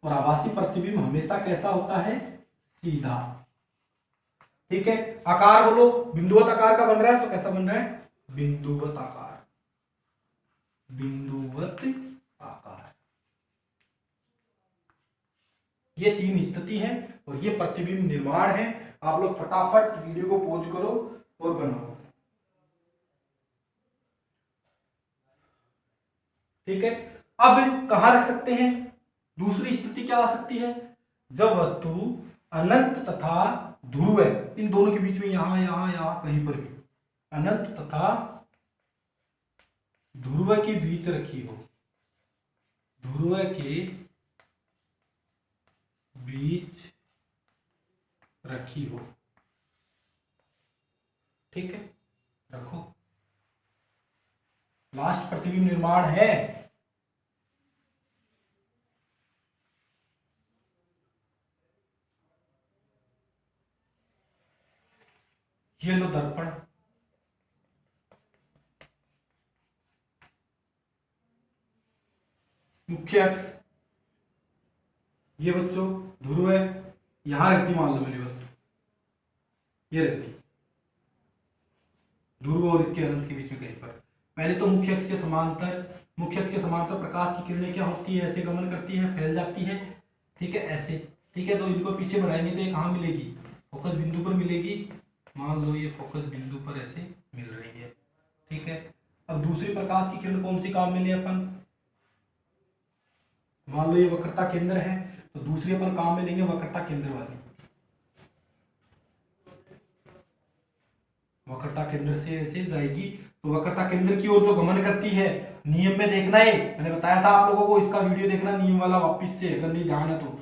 और आभासी प्रतिबिंब हमेशा कैसा होता है, सीधा। ठीक है, आकार बोलो, बिंदुवत आकार का बन रहा है, तो कैसा बन रहा है, बिंदुवत आकार, बिंदुवत आकार। ये 3 स्थिति है और ये प्रतिबिंब निर्माण है। आप लोग फटाफट वीडियो को पॉज करो और बनाओ। ठीक है, अब कहां रख सकते हैं, दूसरी स्थिति क्या आ सकती है, जब वस्तु अनंत तथा ध्रुव है, इन दोनों के बीच में यहां यहां यहां कहीं पर भी अनंत तथा ध्रुव के बीच रखी हो, ध्रुव के बीच रखी हो। ठीक है, रखो। लास्ट प्रतिबिंब निर्माण है, ये लो दर्पण, मुख्य अक्ष, ये बच्चों ध्रुव है, यहां रखती मान लो मेरी वस्तु, ये रखती ध्रुव और इसके अनंत के बीच में कहीं पर। पहले तो मुख्य अक्ष के समांतर, मुख्य अक्ष के समांतर प्रकाश की किरणें क्या होती है, ऐसे गमन करती है, फैल जाती है। ठीक है, ऐसे। ठीक है, तो इनको पीछे बढ़ाएंगे तो ये कहाँ मिलेगी, फोकस बिंदु पर मिलेगी। मान लो ये फोकस बिंदु पर ऐसे मिल रही है। ठीक है, अब दूसरी प्रकाश की किरण कौन सी काम में ले अपन, मान लो ये वक्रता केंद्र है, तो दूसरी अपन काम में लेंगे वक्रता केंद्र वाली। वक्रता केंद्र से ऐसे जाएगी, तो वक्रता केंद्र की ओर जो गमन करती है, नियम में देखना है, मैंने बताया था आप लोगों को, इसका वीडियो देखना नियम वाला वापस से, अगर नहीं ध्यान है तो।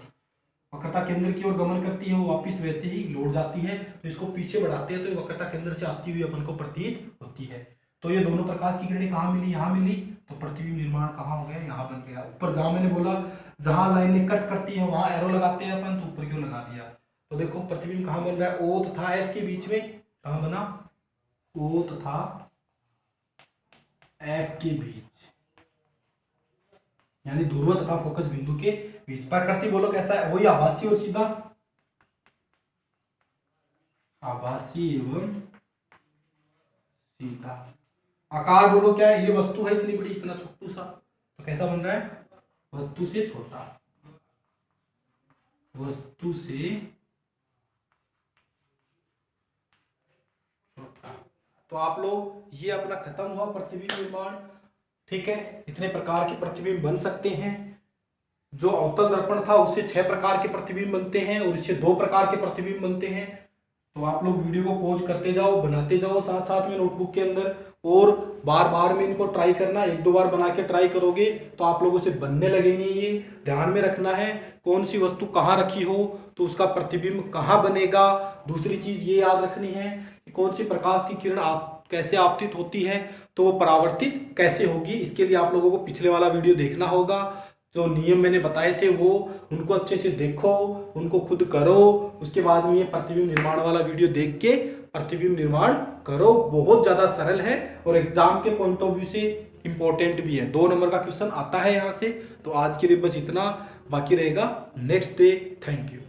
वक्रता केंद्र की ओर गमन करती है, वो वापस वैसे ही लौट जाती है, तो इसको पीछे बढ़ाते हैं तो वक्रता केंद्र से आती हुई अपन को प्रतीत होती है। तो ये दोनों प्रकाश की किरणें कहाँ मिली, यहाँ मिली, तो प्रतिबिंब निर्माण कहाँ हो गया, यहाँ बन गया। ऊपर जहाँ मैंने बोला जहाँ लाइनें कट करती है वहाँ एरो लगाते हैं अपन, तो ऊपर क्यों लगा दिया। तो देखो प्रतिबिंब कहाँ बन रहा है, O तथा F के बीच में, कहाँ बना, O तथा F के बीच, यानी ध्रुव तथा फोकस बिंदु के बीच। प्रकृति बोलो कैसा है, वही आभासी और सीधा, आभासी एवं सीधा। आकार बोलो क्या है, ये वस्तु है इतनी बड़ी, इतना छोटू सा, तो कैसा बन रहा है, वस्तु से छोटा, वस्तु से छोटा। तो आप लोग ये अपना खत्म हुआ प्रतिबिंब निर्माण। ठीक है, इतने प्रकार के प्रतिबिंब बन सकते हैं। जो अवतल दर्पण था उससे 6 प्रकार के प्रतिबिंब बनते हैं और इससे 2 प्रकार के प्रतिबिंब बनते हैं। तो आप लोग वीडियो को पॉज करते जाओ, बनाते जाओ साथ साथ में नोटबुक के अंदर, और बार बार में इनको ट्राई करना। 1-2 बार बना के ट्राई करोगे तो आप लोगों से बनने लगेंगे। ये ध्यान में रखना है कौन सी वस्तु कहाँ रखी हो तो उसका प्रतिबिंब कहाँ बनेगा। दूसरी चीज ये याद रखनी है कि कौन सी प्रकाश की किरण कैसे आपतित होती है तो वो परावर्तित कैसे होगी। इसके लिए आप लोगों को पिछले वाला वीडियो देखना होगा। जो नियम मैंने बताए थे वो उनको अच्छे से देखो, उनको खुद करो, उसके बाद में ये प्रतिबिंब निर्माण वाला वीडियो देख के प्रतिबिंब निर्माण करो। बहुत ज़्यादा सरल है और एग्जाम के पॉइंट ऑफ व्यू से इंपॉर्टेंट भी है। 2 नंबर का क्वेश्चन आता है यहाँ से। तो आज के लिए बस इतना, बाकी रहेगा नेक्स्ट डे। Thank you.